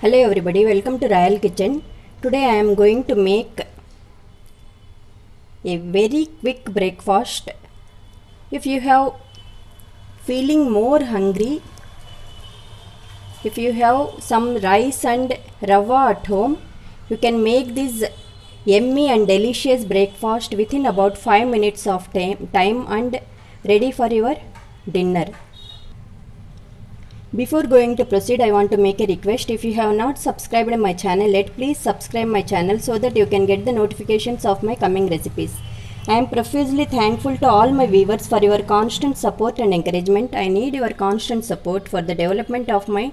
Hello everybody, welcome to Royal Kitchen. Today I am going to make a very quick breakfast. If you have feeling more hungry, if you have some rice and rava at home, you can make this yummy and delicious breakfast within about 5 minutes of time and ready for your dinner. Before going to proceed, I want to make a request. If you have not subscribed my channel yet, please subscribe my channel so that you can get the notifications of my coming recipes. I am profusely thankful to all my viewers for your constant support and encouragement. I need your constant support for the development of my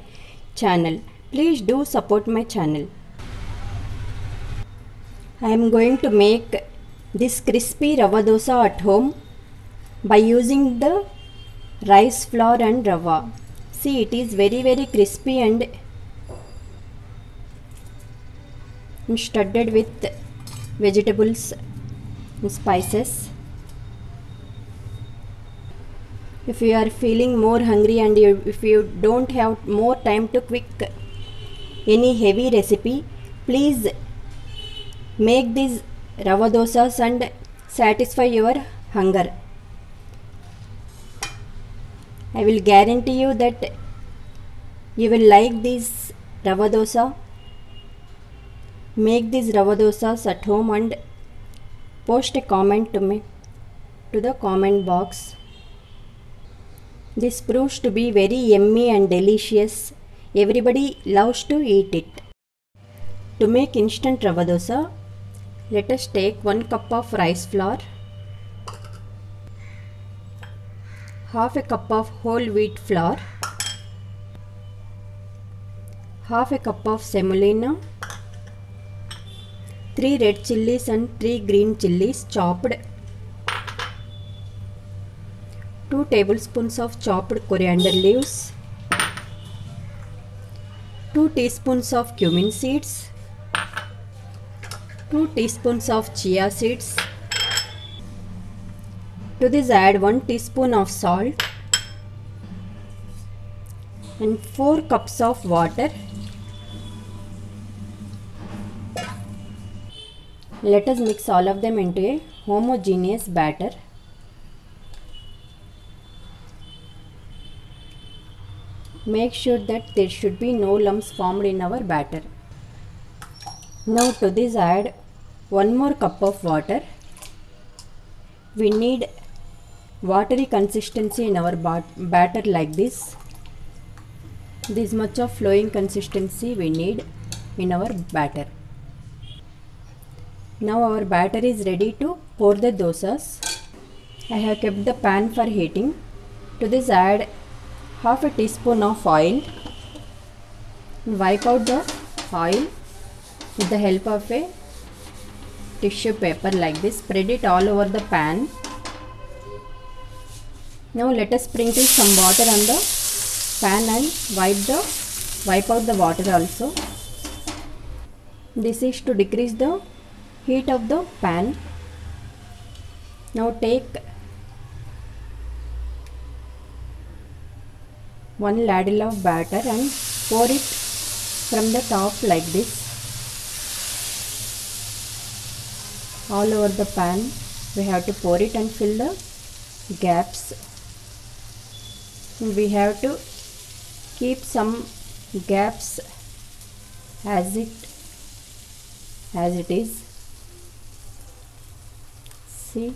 channel. Please do support my channel. I am going to make this crispy rava dosa at home by using the rice flour and rava. See, it is very crispy and studded with vegetables and spices. If you are feeling more hungry and if you don't have more time to cook any heavy recipe, please make these rava dosas and satisfy your hunger. I will guarantee you that you will like this rava dosa. Make these rava dosas at home and post a comment to me to the comment box. This proves to be very yummy and delicious. Everybody loves to eat it. To make instant rava dosa, let us take 1 cup of rice flour, half a cup of whole wheat flour, half a cup of semolina, 3 red chillies and 3 green chillies chopped, 2 tablespoons of chopped coriander leaves, 2 teaspoons of cumin seeds, 2 teaspoons of chia seeds. To this add 1 teaspoon of salt and 4 cups of water. Let us mix all of them into a homogeneous batter. Make sure that there should be no lumps formed in our batter. Now to this add 1 more cup of water. We need watery consistency in our batter like this. This much of flowing consistency we need in our batter. Now our batter is ready to pour the dosas. I have kept the pan for heating. To this add half a teaspoon of oil. Wipe out the oil with the help of a tissue paper like this. Spread it all over the pan. Now let us sprinkle some water on the pan and wipe out the water also. This is to decrease the heat of the pan. Now take 1 ladle of batter and pour it from the top like this all over the pan. We have to pour it and fill the gaps. We have to keep some gaps as it is. See,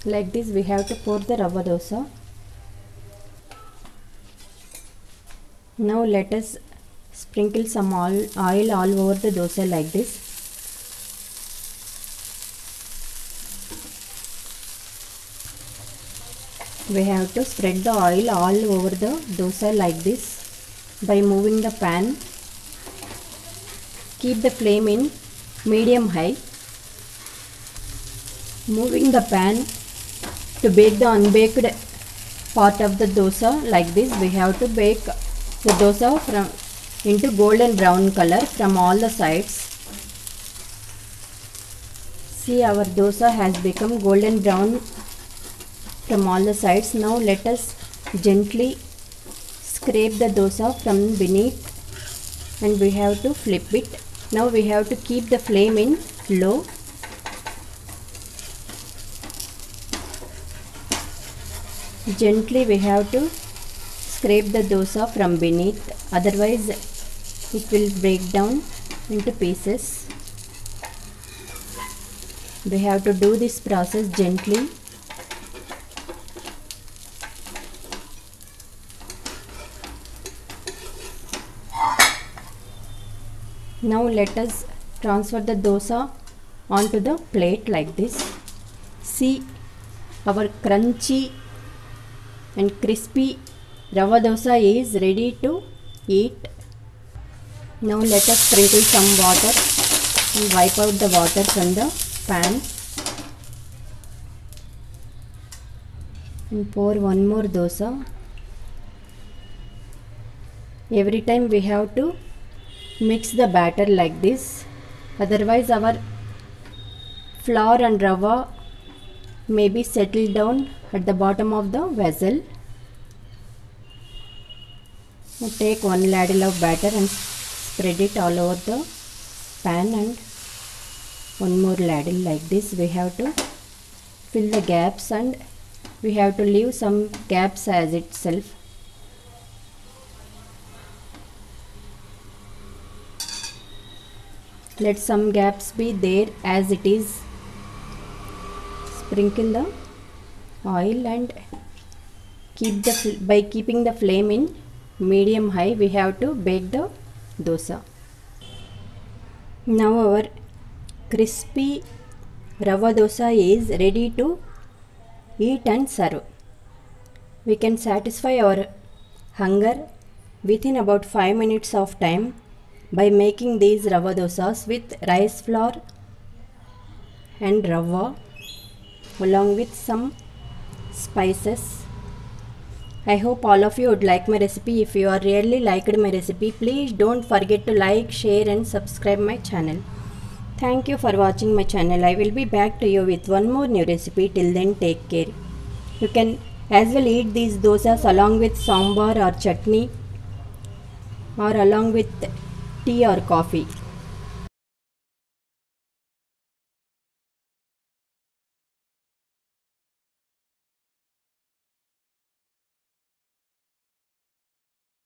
like this we have to pour the rava dosa. Now let us sprinkle some oil all over the dosa like this. We have to spread the oil all over the dosa like this by moving the pan. Keep the flame in medium high. Moving the pan to bake the unbaked part of the dosa like this. We have to bake the dosa into golden brown color from all the sides. See, our dosa has become golden brown from all the sides. Now let us gently scrape the dosa from beneath and we have to flip it. Now we have to keep the flame in low. Gently we have to scrape the dosa from beneath, otherwise it will break down into pieces. We have to do this process gently. Now let us transfer the dosa onto the plate like this. See, our crunchy and crispy rava dosa is ready to eat. Now let us sprinkle some water and wipe out the water from the pan and pour one more dosa. Every time we have to mix the batter like this, otherwise our flour and rava may be settled down at the bottom of the vessel. Now take one ladle of batter and spread it all over the pan, and one more ladle like this. We have to fill the gaps and we have to leave some gaps as itself. Let some gaps be there as it is. Sprinkle the oil and by keeping the flame in medium high, we have to bake the dosa. Now our crispy rava dosa is ready to eat and serve. We can satisfy our hunger within about 5 minutes of time by making these rava dosas with rice flour and rava along with some spices. I hope all of you would like my recipe. If you are really liked my recipe, please don't forget to like, share and subscribe my channel. Thank you for watching my channel. I will be back to you with one more new recipe. Till then, take care. You can as well eat these dosas along with sambar or chutney or along with tea or coffee.